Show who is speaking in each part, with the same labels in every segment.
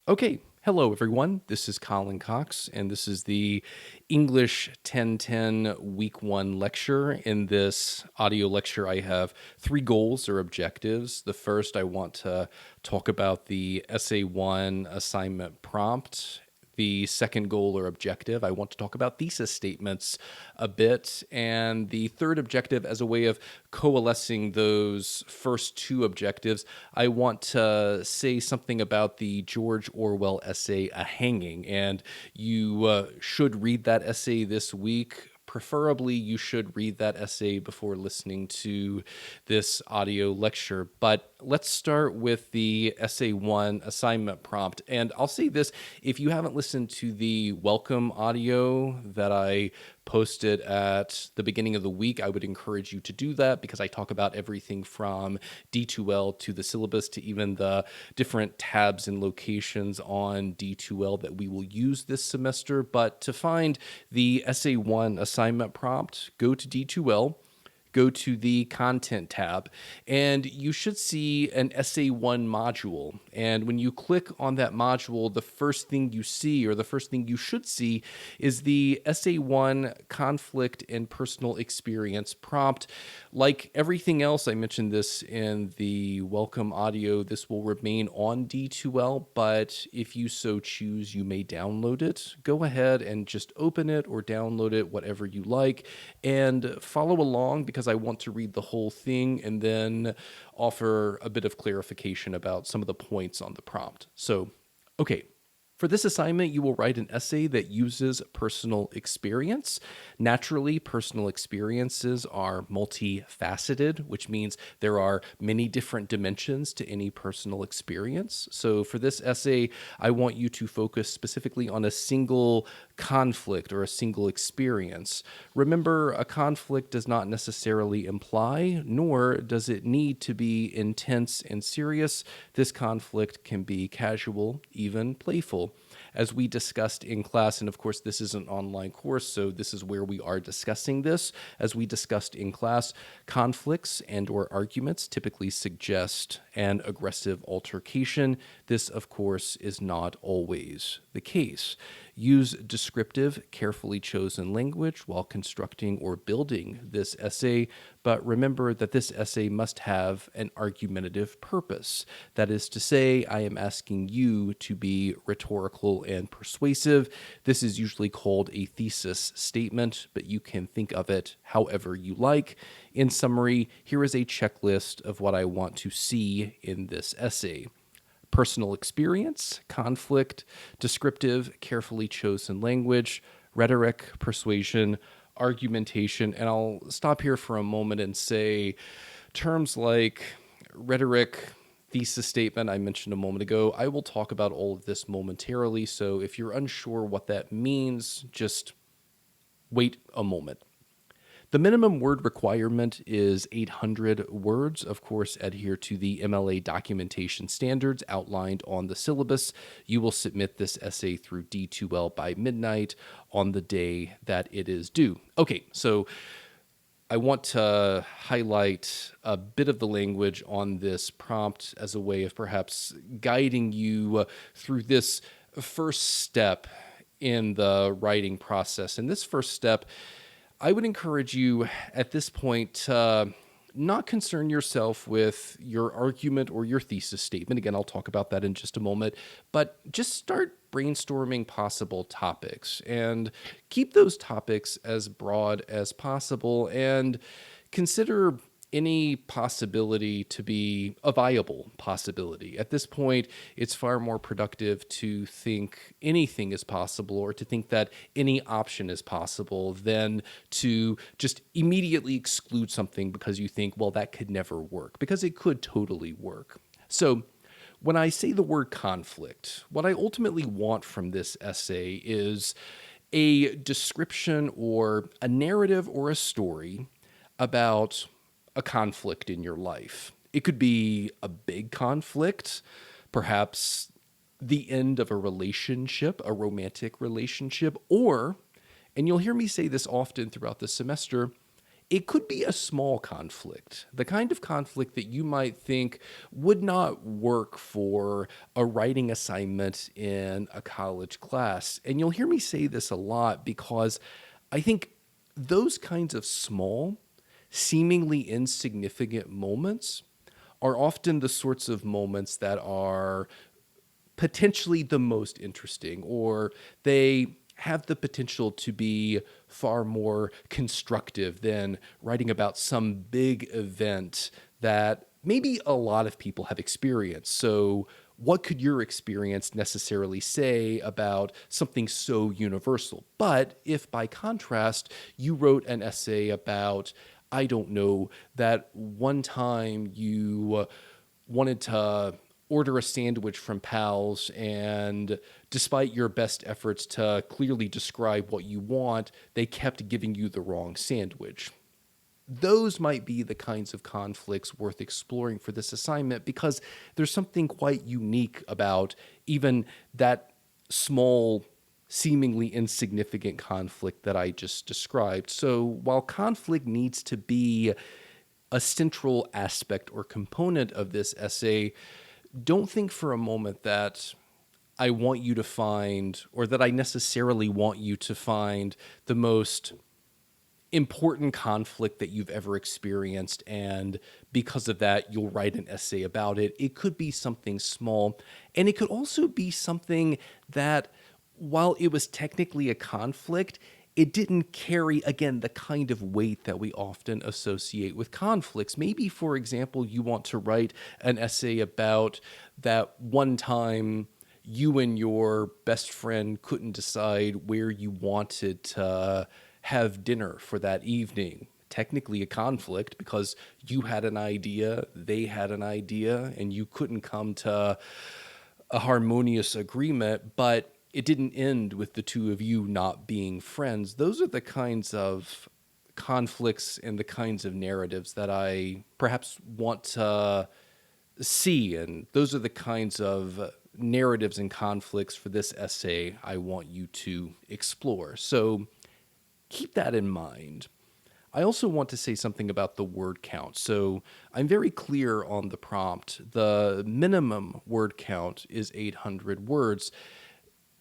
Speaker 1: Okay, hello everyone. This is Colin Cox, and this is the English 1010 Week 1 lecture. In this audio lecture, I have three goals or objectives. The first, I want to talk about the Essay 1 assignment prompt. The second goal or objective, I want to talk about thesis statements a bit. And the third objective, as a way of coalescing those first two objectives, I want to say something about the George Orwell essay, A Hanging. And you should read that essay this week. Preferably, you should read that essay before listening to this audio lecture. But let's start with the Essay 1 assignment prompt. And I'll say this, if you haven't listened to the welcome audio that I posted at the beginning of the week, I would encourage you to do that because I talk about everything from D2L to the syllabus to even the different tabs and locations on D2L that we will use this semester. But to find the Essay 1 assignment prompt, go to D2L, go to the Content tab, and you should see an Essay 1 module. And when you click on that module, the first thing you see, or the first thing you should see, is the Essay 1 Conflict and Personal Experience prompt. Like everything else, I mentioned this in the welcome audio, this will remain on D2L, but if you so choose, you may download it. Go ahead and just open it or download it, whatever you like, and follow along because I want to read the whole thing and then offer a bit of clarification about some of the points on the prompt. So, okay. For this assignment, you will write an essay that uses personal experience. Naturally, personal experiences are multifaceted, which means there are many different dimensions to any personal experience. So for this essay, I want you to focus specifically on a single conflict or a single experience. Remember, a conflict does not necessarily imply, nor does it need to be intense and serious. This conflict can be casual, even playful. As we discussed in class, and of course this is an online course, so this is where we are discussing this. As we discussed in class, conflicts and or arguments typically suggest an aggressive altercation. This, of course, is not always the case. Use descriptive, carefully chosen language while constructing or building this essay, but remember that this essay must have an argumentative purpose. That is to say, I am asking you to be rhetorical and persuasive. This is usually called a thesis statement, but you can think of it however you like. In summary, here is a checklist of what I want to see in this essay. Personal experience, conflict, descriptive, carefully chosen language, rhetoric, persuasion, argumentation. And I'll stop here for a moment and say terms like rhetoric, thesis statement I mentioned a moment ago. I will talk about all of this momentarily. So if you're unsure what that means, just wait a moment. The minimum word requirement is 800 words. Of course, adhere to the MLA documentation standards outlined on the syllabus. You will submit this essay through D2L by midnight on the day that it is due. Okay, so I want to highlight a bit of the language on this prompt as a way of perhaps guiding you through this first step in the writing process. And this first step, I would encourage you at this point to not concern yourself with your argument or your thesis statement. Again, I'll talk about that in just a moment, but just start brainstorming possible topics and keep those topics as broad as possible and consider any possibility to be a viable possibility. At this point, it's far more productive to think anything is possible or to think that any option is possible than to just immediately exclude something because you think, well, that could never work, because it could totally work. So when I say the word conflict, what I ultimately want from this essay is a description or a narrative or a story about a conflict in your life. It could be a big conflict, perhaps the end of a relationship, a romantic relationship, or, and you'll hear me say this often throughout the semester, It could be a small conflict, the kind of conflict that you might think would not work for a writing assignment in a college class. And you'll hear me say this a lot because I think those kinds of small, seemingly insignificant moments are often the sorts of moments that are potentially the most interesting, or they have the potential to be far more constructive than writing about some big event that maybe a lot of people have experienced. So, what could your experience necessarily say about something so universal? But if by contrast, you wrote an essay about, I don't know, that one time you wanted to order a sandwich from Pal's, and despite your best efforts to clearly describe what you want, they kept giving you the wrong sandwich. Those might be the kinds of conflicts worth exploring for this assignment because there's something quite unique about even that small, seemingly insignificant conflict that I just described. So while conflict needs to be a central aspect or component of this essay, don't think for a moment that I want you to find, or that I necessarily want you to find, the most important conflict that you've ever experienced, and because of that, you'll write an essay about it. It could be something small, and it could also be something that, while it was technically a conflict, it didn't carry, again, the kind of weight that we often associate with conflicts. Maybe, for example, you want to write an essay about that one time you and your best friend couldn't decide where you wanted to have dinner for that evening. Technically a conflict because you had an idea, they had an idea, and you couldn't come to a harmonious agreement, but it didn't end with the two of you not being friends. Those are the kinds of conflicts and the kinds of narratives that I perhaps want to see, and those are the kinds of narratives and conflicts for this essay I want you to explore. So keep that in mind. I also want to say something about the word count. So I'm very clear on the prompt. The minimum word count is 800 words.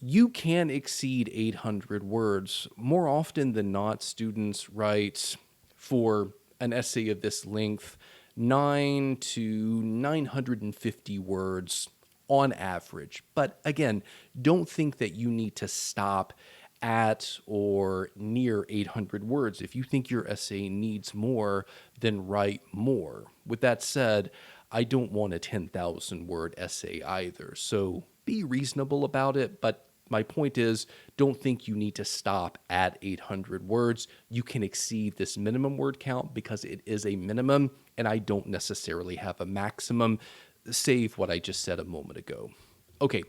Speaker 1: You can exceed 800 words. More often than not, students write, for an essay of this length, 9 to 950 words on average. But again, don't think that you need to stop at or near 800 words. If you think your essay needs more, then write more. With that said, I don't want a 10,000 word essay either. So be reasonable about it, but my point is, don't think you need to stop at 800 words. You can exceed this minimum word count because it is a minimum, and I don't necessarily have a maximum, save what I just said a moment ago. Okay,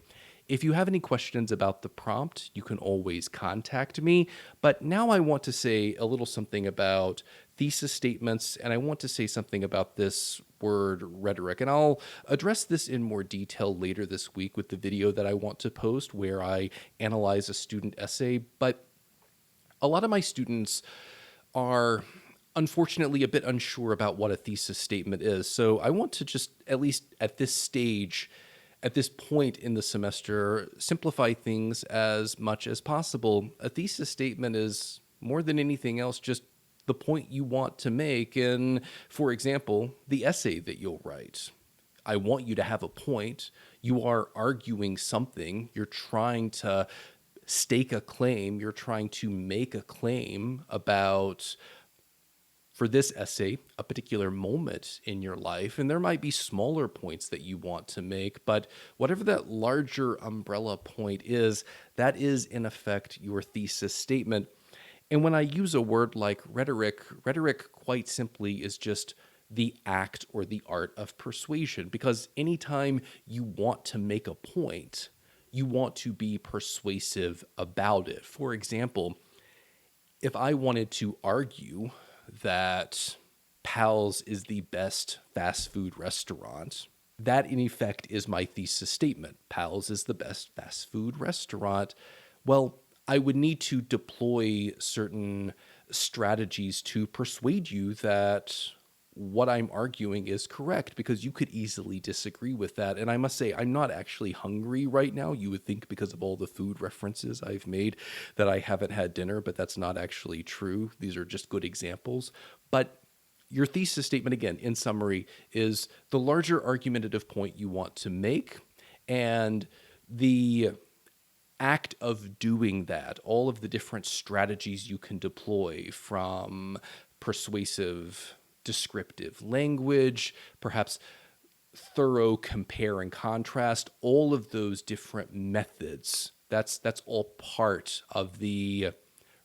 Speaker 1: if you have any questions about the prompt, you can always contact me. But now I want to say a little something about thesis statements, and I want to say something about this word rhetoric. And I'll address this in more detail later this week with the video that I want to post where I analyze a student essay. But a lot of my students are unfortunately a bit unsure about what a thesis statement is. So I want to just, at least at this stage, at this point in the semester, simplify things as much as possible. A thesis statement is, more than anything else, just the point you want to make in, for example, the essay that you'll write. I want you to have a point. You are arguing something. You're trying to stake a claim. You're trying to make a claim about, for this essay, a particular moment in your life. And there might be smaller points that you want to make, but whatever that larger umbrella point is, that is in effect your thesis statement. And when I use a word like rhetoric, rhetoric quite simply is just the act or the art of persuasion, because anytime you want to make a point, you want to be persuasive about it. For example, if I wanted to argue that Pal's is the best fast food restaurant, that in effect is my thesis statement. Pal's is the best fast food restaurant. Well, I would need to deploy certain strategies to persuade you that what I'm arguing is correct, because you could easily disagree with that. And I must say, I'm not actually hungry right now. You would think, because of all the food references I've made, that I haven't had dinner, but that's not actually true. These are just good examples. But your thesis statement, again, in summary, is the larger argumentative point you want to make, and the act of doing that, all of the different strategies you can deploy, from persuasive descriptive language, perhaps thorough compare and contrast, all of those different methods, that's all part of the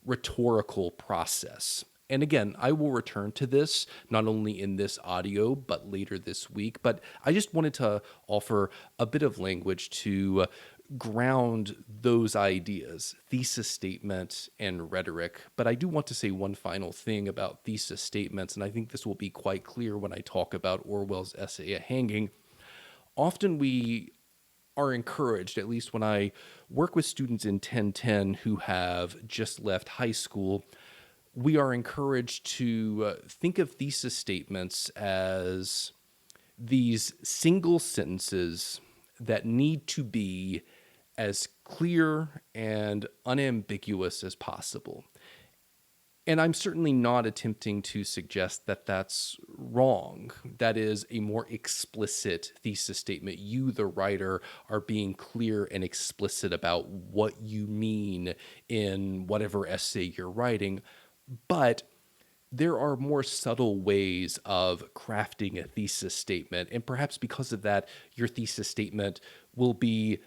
Speaker 1: rhetorical process. And again, I will return to this not only in this audio, but later this week. But I just wanted to offer a bit of language to ground those ideas, thesis statement and rhetoric. But I do want to say one final thing about thesis statements, and I think this will be quite clear when I talk about Orwell's essay, A Hanging. Often we are encouraged, at least when I work with students in 1010 who have just left high school, we are encouraged to think of thesis statements as these single sentences that need to be as clear and unambiguous as possible. And I'm certainly not attempting to suggest that that's wrong. That is a more explicit thesis statement. You, the writer, are being clear and explicit about what you mean in whatever essay you're writing. But there are more subtle ways of crafting a thesis statement. And perhaps because of that, your thesis statement will be,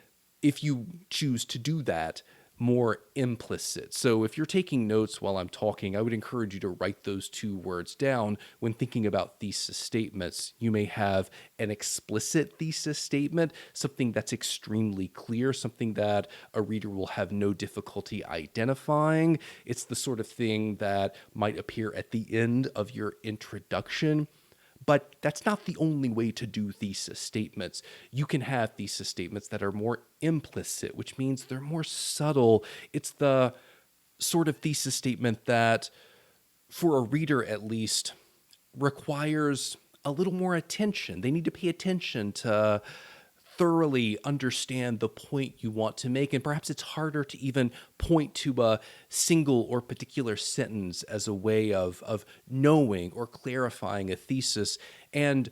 Speaker 1: if you choose to do that, more implicit. So if you're taking notes while I'm talking, I would encourage you to write those two words down when thinking about thesis statements. You may have an explicit thesis statement, something that's extremely clear, something that a reader will have no difficulty identifying. It's the sort of thing that might appear at the end of your introduction. But that's not the only way to do thesis statements. You can have thesis statements that are more implicit, which means they're more subtle. It's the sort of thesis statement that, for a reader at least, requires a little more attention. They need to pay attention to thoroughly understand the point you want to make. And perhaps it's harder to even point to a single or particular sentence as a way of knowing or clarifying a thesis. And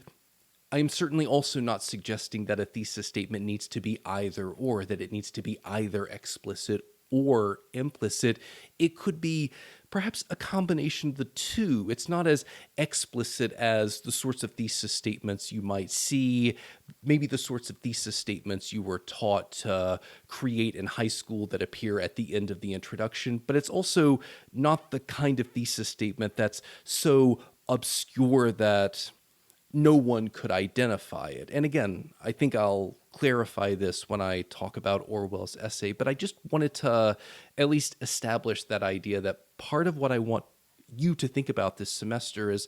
Speaker 1: I'm certainly also not suggesting that a thesis statement needs to be either or, that it needs to be either explicit or implicit. It could be perhaps a combination of the two. It's not as explicit as the sorts of thesis statements you might see, maybe the sorts of thesis statements you were taught to create in high school that appear at the end of the introduction, but it's also not the kind of thesis statement that's so obscure that no one could identify it. And again, I think I'll clarify this when I talk about Orwell's essay, but I just wanted to at least establish that idea that part of what I want you to think about this semester is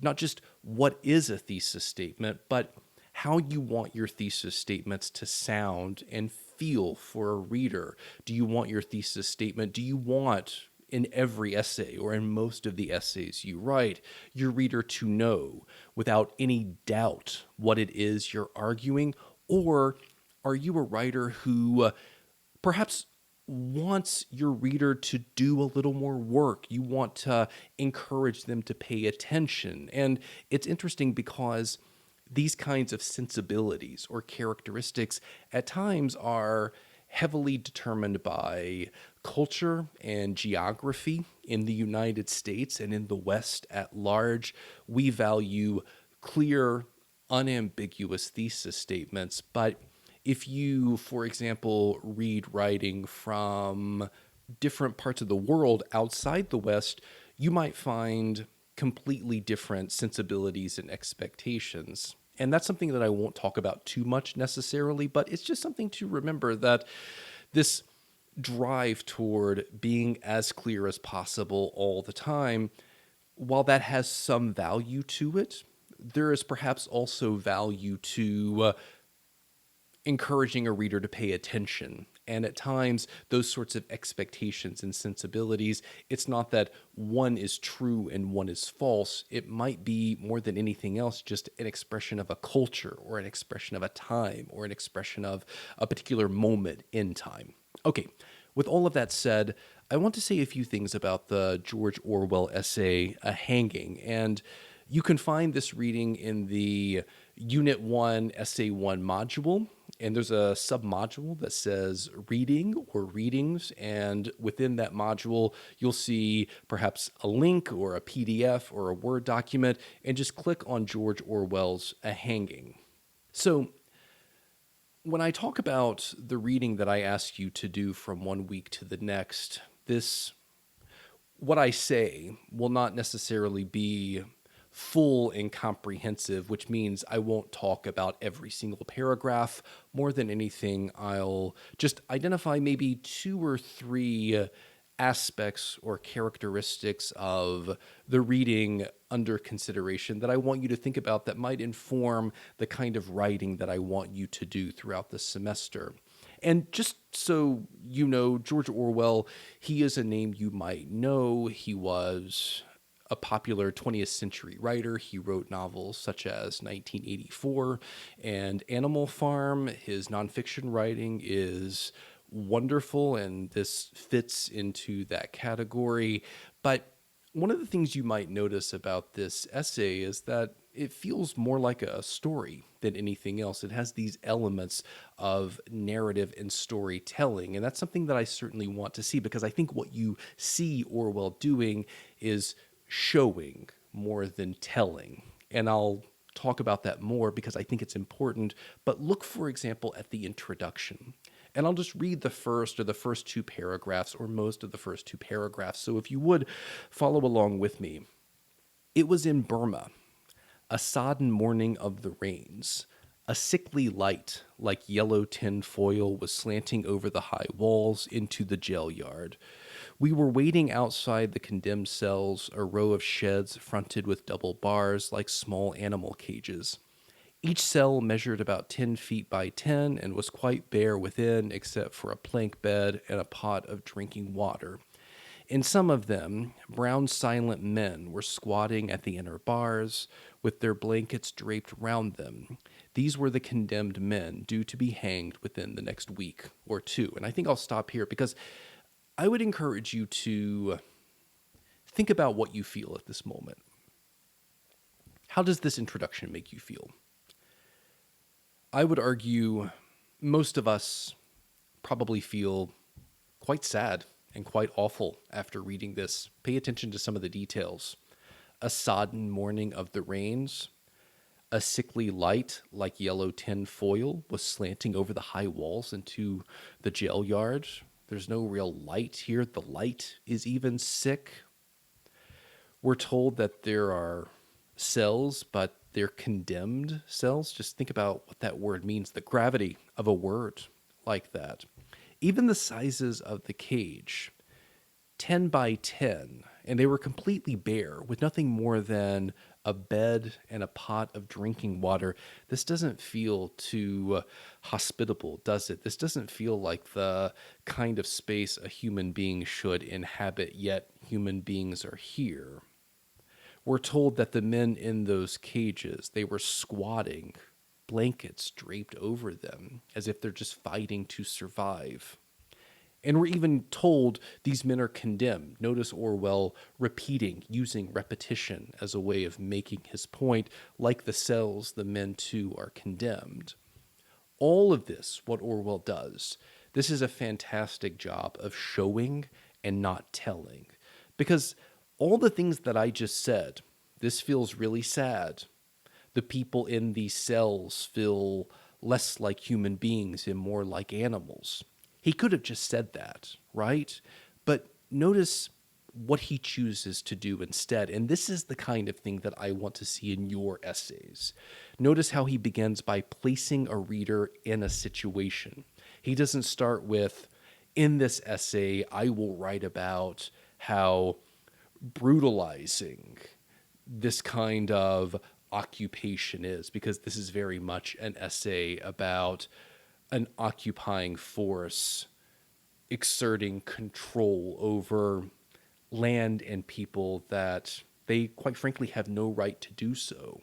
Speaker 1: not just what is a thesis statement, but how you want your thesis statements to sound and feel for a reader. Do you want your thesis statement? Do you want, in every essay or in most of the essays you write, your reader to know without any doubt what it is you're arguing? Or are you a writer who perhaps wants your reader to do a little more work? You want to encourage them to pay attention. And it's interesting because these kinds of sensibilities or characteristics at times are heavily determined by culture and geography. In the United States and in the West at large, we value clear, unambiguous thesis statements. But if you, for example, read writing from different parts of the world outside the West, you might find completely different sensibilities and expectations. And that's something that I won't talk about too much necessarily, but it's just something to remember, that this drive toward being as clear as possible all the time, while that has some value to it, there is perhaps also value to encouraging a reader to pay attention. And at times, those sorts of expectations and sensibilities, it's not that one is true and one is false. It might be, more than anything else, just an expression of a culture or an expression of a time or an expression of a particular moment in time. Okay, with all of that said, I want to say a few things about the George Orwell essay, A Hanging. And you can find this reading in the Unit 1, Essay 1 module. And there's a submodule that says reading or readings. And within that module, you'll see perhaps a link or a PDF or a Word document. And just click on George Orwell's A Hanging. So when I talk about the reading that I ask you to do from one week to the next, what I say will not necessarily be full and comprehensive, which means I won't talk about every single paragraph. More than anything, I'll just identify maybe 2 or 3 aspects or characteristics of the reading under consideration that I want you to think about that might inform the kind of writing that I want you to do throughout the semester. And just so you know, George Orwell, he is a name you might know. He was a popular 20th century writer. He wrote novels such as 1984 and Animal Farm. His nonfiction writing is wonderful, and this fits into that category. But one of the things you might notice about this essay is that it feels more like a story than anything else. It has these elements of narrative and storytelling, and that's something that I certainly want to see, because I think what you see Orwell doing is showing more than telling. And I'll talk about that more because I think it's important. But look, for example, at the introduction. And I'll just read the first 2 paragraphs, or most of the first 2 paragraphs. So if you would follow along with me. It was in Burma, a sodden morning of the rains. A sickly light, like yellow tin foil, was slanting over the high walls into the jail yard. We were waiting outside the condemned cells, a row of sheds fronted with double bars like small animal cages. Each cell measured about 10 feet by 10 and was quite bare within, except for a plank bed and a pot of drinking water. In some of them, brown silent men were squatting at the inner bars, with their blankets draped round them. These were the condemned men due to be hanged within the next week or 2. And I think I'll stop here because I would encourage you to think about what you feel at this moment. How does this introduction make you feel? I would argue most of us probably feel quite sad and quite awful after reading this. Pay attention to some of the details. A sodden morning of the rains. A sickly light, like yellow tin foil, was slanting over the high walls into the jail yard. There's no real light here. The light is even sick. We're told that there are cells, but they're condemned cells. Just think about what that word means, the gravity of a word like that. Even the sizes of the cage, 10 by 10, and they were completely bare with nothing more than a bed and a pot of drinking water. This doesn't feel too hospitable, does it? This doesn't feel like the kind of space a human being should inhabit, yet human beings are here. We're told that the men in those cages, they were squatting, blankets draped over them, as if they're just fighting to survive. And we're even told these men are condemned. Notice Orwell repeating, using repetition as a way of making his point. Like the cells, the men too are condemned. All of this, what Orwell does, this is a fantastic job of showing and not telling. Because all the things that I just said, this feels really sad. The people in these cells feel less like human beings and more like animals. He could have just said that, right? But notice what he chooses to do instead. And this is the kind of thing that I want to see in your essays. Notice how he begins by placing a reader in a situation. He doesn't start with, in this essay, I will write about how brutalizing this kind of occupation is, because this is very much an essay about an occupying force exerting control over land and people that they, quite frankly, have no right to do so.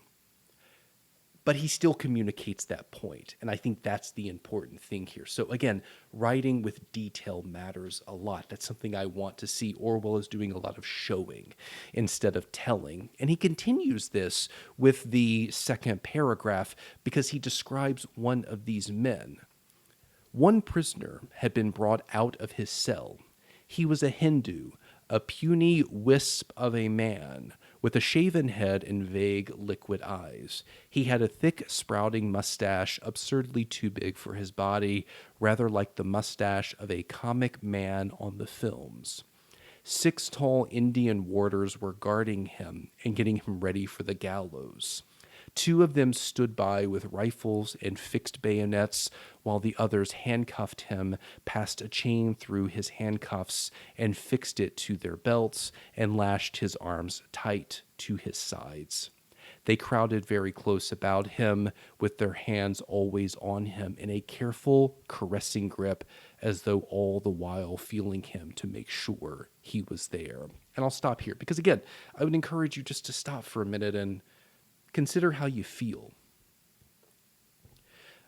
Speaker 1: But he still communicates that point, and I think that's the important thing here. So again, writing with detail matters a lot. That's something I want to see. Orwell is doing a lot of showing instead of telling, and he continues this with the second paragraph because he describes one of these men. One prisoner had been brought out of his cell. He was a Hindu, a puny wisp of a man, with a shaven head and vague liquid eyes. He had a thick, sprouting mustache, absurdly too big for his body, rather like the mustache of a comic man on the films. 6 tall Indian warders were guarding him and getting him ready for the gallows. 2 of them stood by with rifles and fixed bayonets, while the others handcuffed him, passed a chain through his handcuffs, and fixed it to their belts, and lashed his arms tight to his sides. They crowded very close about him, with their hands always on him in a careful, caressing grip, as though all the while feeling him to make sure he was there. And I'll stop here, because again, I would encourage you just to stop for a minute and consider how you feel.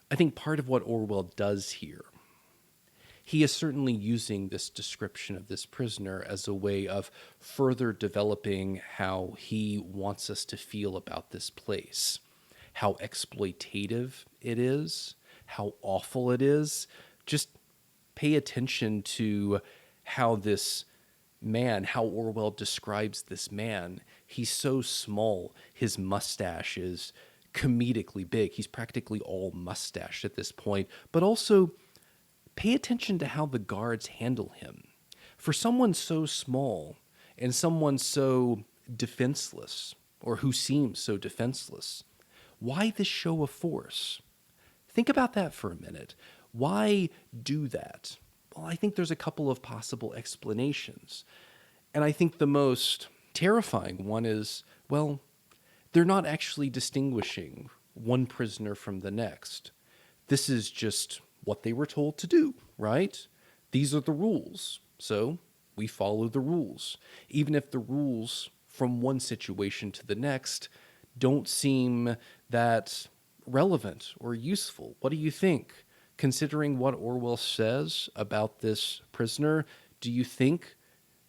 Speaker 1: I think part of what Orwell does here, he is certainly using this description of this prisoner as a way of further developing how he wants us to feel about this place, how exploitative it is, how awful it is. Just pay attention to how this man, how Orwell describes this man. He's so small. His mustache is comedically big. He's practically all mustache at this point. But also, pay attention to how the guards handle him. For someone so small and someone so defenseless, or who seems so defenseless, why this show of force? Think about that for a minute. Why do that? Well, I think there's a couple of possible explanations. And I think the most terrifying one is, well, they're not actually distinguishing one prisoner from the next. This is just what they were told to do, right? These are the rules. So we follow the rules. Even if the rules from one situation to the next don't seem that relevant or useful. What do you think? Considering what Orwell says about this prisoner, do you think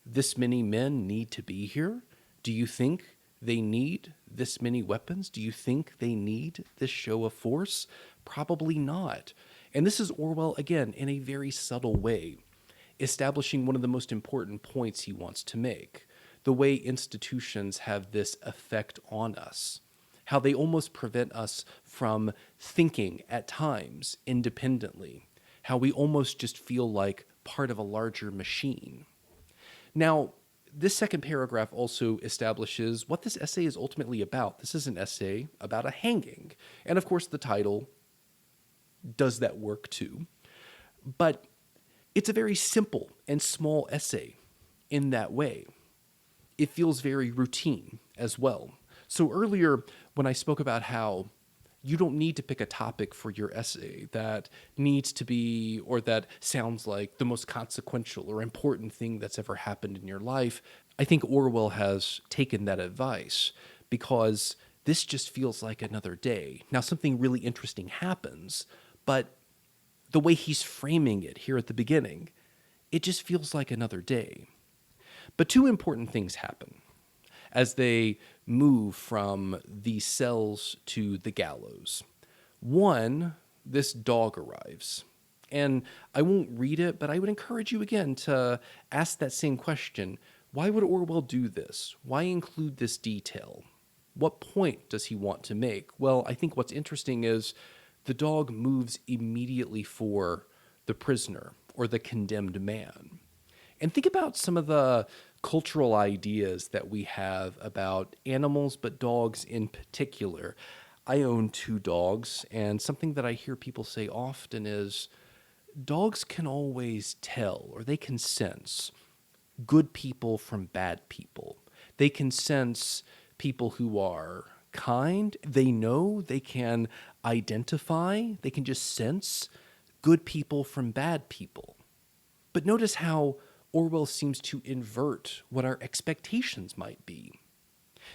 Speaker 1: this many men need to be here? Do you think they need this many weapons? Do you think they need this show of force? Probably not. And this is Orwell, again, in a very subtle way, establishing one of the most important points he wants to make. The way institutions have this effect on us. How they almost prevent us from thinking at times independently. How we almost just feel like part of a larger machine. Now, this second paragraph also establishes what this essay is ultimately about. This is an essay about a hanging. And of course, the title does that work too. But it's a very simple and small essay in that way. It feels very routine as well. So earlier, when I spoke about how you don't need to pick a topic for your essay that needs to be, or that sounds like the most consequential or important thing that's ever happened in your life, I think Orwell has taken that advice because this just feels like another day. Now, something really interesting happens, but the way he's framing it here at the beginning, it just feels like another day. But 2 important things happen as they move from the cells to the gallows. One, this dog arrives. And I won't read it, but I would encourage you again to ask that same question. Why would Orwell do this? Why include this detail? What point does he want to make? Well, I think what's interesting is the dog moves immediately for the prisoner or the condemned man. And think about some of the cultural ideas that we have about animals, but dogs in particular. I own 2 dogs, and something that I hear people say often is dogs can always tell, or they can sense good people from bad people. They can sense people who are kind. They know, they can identify, they can just sense good people from bad people. But notice how Orwell seems to invert what our expectations might be.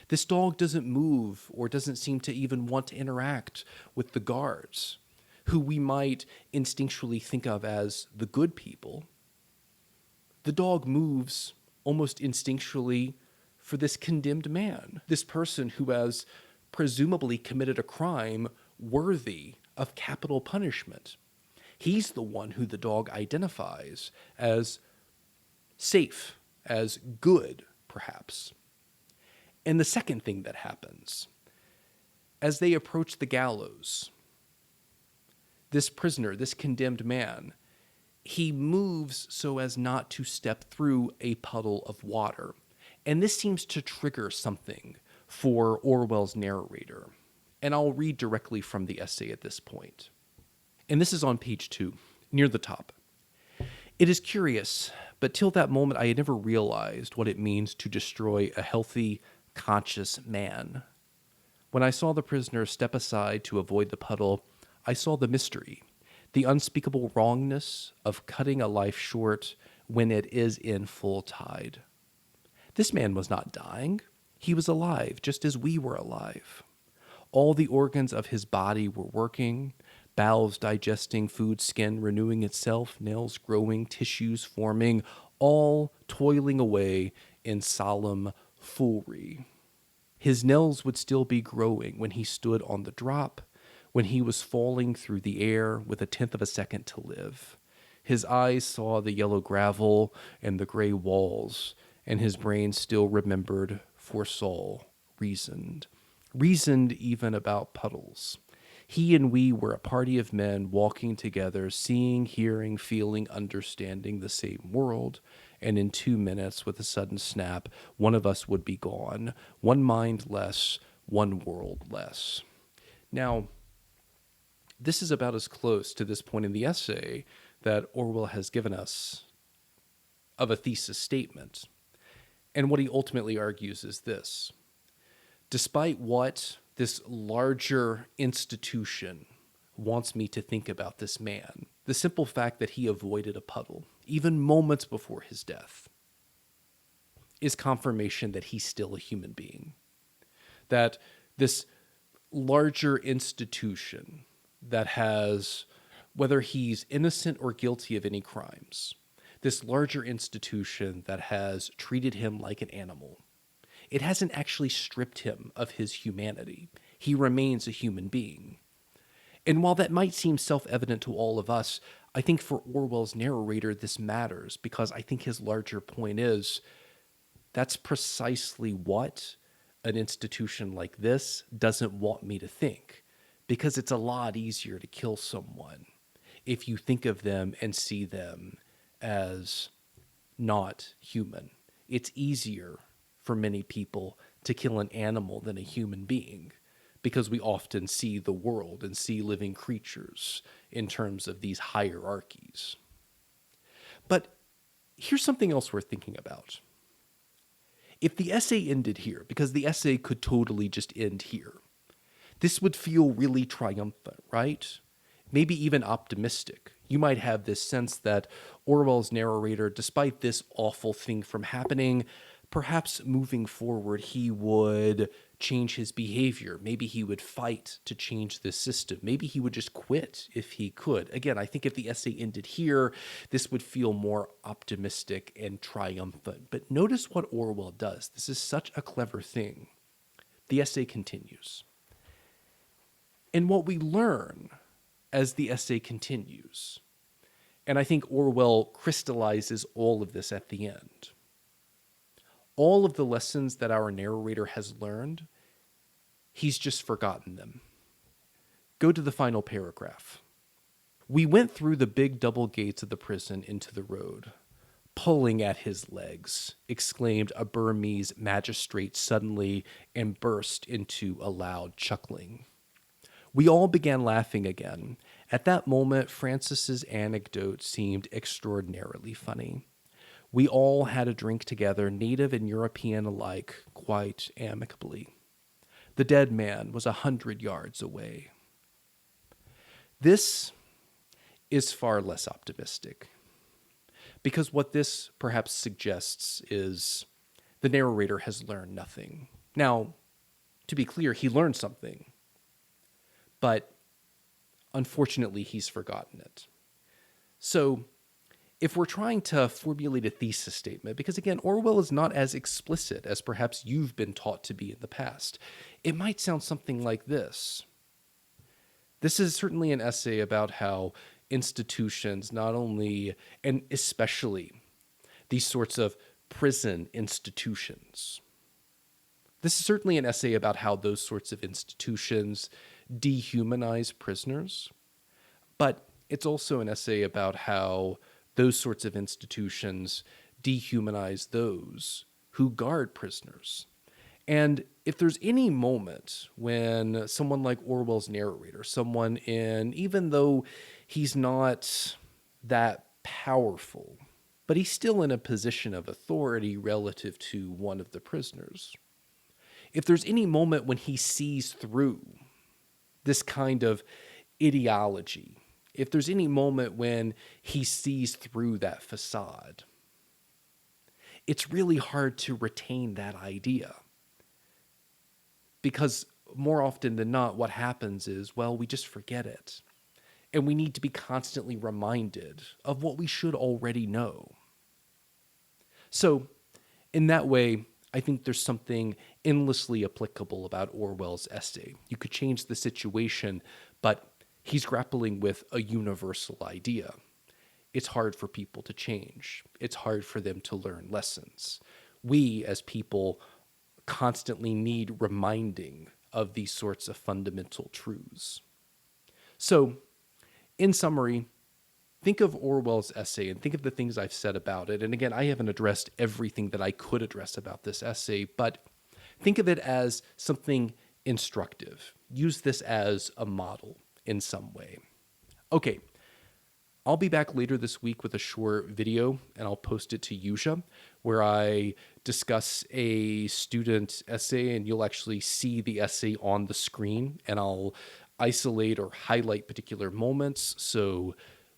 Speaker 1: This dog doesn't move or doesn't seem to even want to interact with the guards, who we might instinctually think of as the good people. The dog moves almost instinctually for this condemned man, this person who has presumably committed a crime worthy of capital punishment. He's the one who the dog identifies as safe, as good, perhaps. And the second thing that happens, as they approach the gallows, this prisoner, this condemned man, he moves so as not to step through a puddle of water. And this seems to trigger something for Orwell's narrator. And I'll read directly from the essay at this point. And this is on page 2, near the top. It is curious, but till that moment I had never realized what it means to destroy a healthy, conscious man. When I saw the prisoner step aside to avoid the puddle, I saw the mystery, the unspeakable wrongness of cutting a life short when it is in full tide. This man was not dying. He was alive, just as we were alive. All the organs of his body were working, bowels digesting food, skin renewing itself, nails growing, tissues forming, all toiling away in solemn foolery. His nails would still be growing when he stood on the drop, when he was falling through the air with 1/10 of a second to live. His eyes saw the yellow gravel and the gray walls, and his brain still remembered, foresaw, reasoned even about puddles. He and we were a party of men walking together, seeing, hearing, feeling, understanding the same world, and in 2 minutes, with a sudden snap, one of us would be gone, one mind less, one world less. Now, this is about as close to this point in the essay that Orwell has given us of a thesis statement. And what he ultimately argues is this. Despite what this larger institution wants me to think about this man, the simple fact that he avoided a puddle, even moments before his death, is confirmation that he's still a human being. That this larger institution that has, whether he's innocent or guilty of any crimes, this larger institution that has treated him like an animal, it hasn't actually stripped him of his humanity. He remains a human being. And while that might seem self-evident to all of us, I think for Orwell's narrator this matters, because I think his larger point is that's precisely what an institution like this doesn't want me to think, because it's a lot easier to kill someone if you think of them and see them as not human. It's easier for many people to kill an animal than a human being, because we often see the world and see living creatures in terms of these hierarchies. But here's something else worth thinking about. If the essay ended here, because the essay could totally just end here, this would feel really triumphant, right? Maybe even optimistic. You might have this sense that Orwell's narrator, despite this awful thing from happening, perhaps moving forward, he would change his behavior. Maybe he would fight to change this system. Maybe he would just quit if he could. Again, I think if the essay ended here, this would feel more optimistic and triumphant. But notice what Orwell does. This is such a clever thing. The essay continues. And what we learn as the essay continues, and I think Orwell crystallizes all of this at the end, all of the lessons that our narrator has learned, he's just forgotten them. Go to the final paragraph. We went through the big double gates of the prison into the road. Pulling at his legs, exclaimed a Burmese magistrate suddenly, and burst into a loud chuckling. We all began laughing again. At that moment, Francis's anecdote seemed extraordinarily funny. We all had a drink together, native and European alike, quite amicably. The dead man was 100 yards away. This is far less optimistic. Because what this perhaps suggests is the narrator has learned nothing. Now, to be clear, he learned something, but unfortunately, he's forgotten it. So, if we're trying to formulate a thesis statement, because again, Orwell is not as explicit as perhaps you've been taught to be in the past, it might sound something like this. This is certainly an essay about how institutions, not only and especially these sorts of prison institutions, this is certainly an essay about how those sorts of institutions dehumanize prisoners, but it's also an essay about how those sorts of institutions dehumanize those who guard prisoners. And if there's any moment when someone like Orwell's narrator, someone even though he's not that powerful, but he's still in a position of authority relative to one of the prisoners, if there's any moment when he sees through this kind of ideology, if there's any moment when he sees through that facade, it's really hard to retain that idea. Because more often than not, what happens is, well, we just forget it. And we need to be constantly reminded of what we should already know. So, in that way, I think there's something endlessly applicable about Orwell's essay. You could change the situation, but he's grappling with a universal idea. It's hard for people to change. It's hard for them to learn lessons. We, as people, constantly need reminding of these sorts of fundamental truths. So, in summary, think of Orwell's essay and think of the things I've said about it. And again, I haven't addressed everything that I could address about this essay, but think of it as something instructive. Use this as a model in some way. Okay, I'll be back later this week with a short video, and I'll post it to Yuja, where I discuss a student essay, and you'll actually see the essay on the screen, and I'll isolate or highlight particular moments, so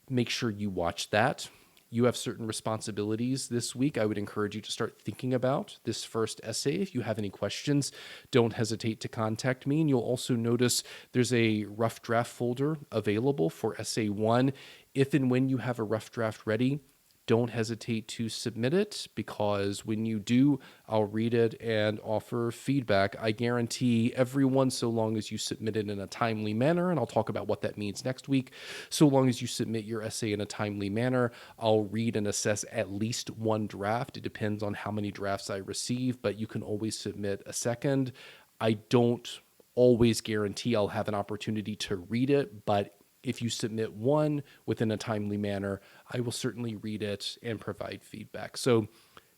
Speaker 1: make sure you watch that. You have certain responsibilities this week. I would encourage you to start thinking about this first essay. If you have any questions, don't hesitate to contact me. And you'll also notice there's a rough draft folder available for essay 1. If and when you have a rough draft ready, don't hesitate to submit it, because when you do, I'll read it and offer feedback. I guarantee everyone, so long as you submit it in a timely manner, and I'll talk about what that means next week, so long as you submit your essay in a timely manner, I'll read and assess at least one draft. It depends on how many drafts I receive, but you can always submit a second. I don't always guarantee I'll have an opportunity to read it, but if you submit one within a timely manner, I will certainly read it and provide feedback. So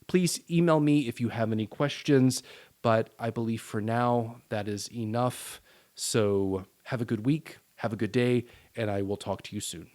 Speaker 1: please email me if you have any questions, but I believe for now that is enough. So have a good week, have a good day, and I will talk to you soon.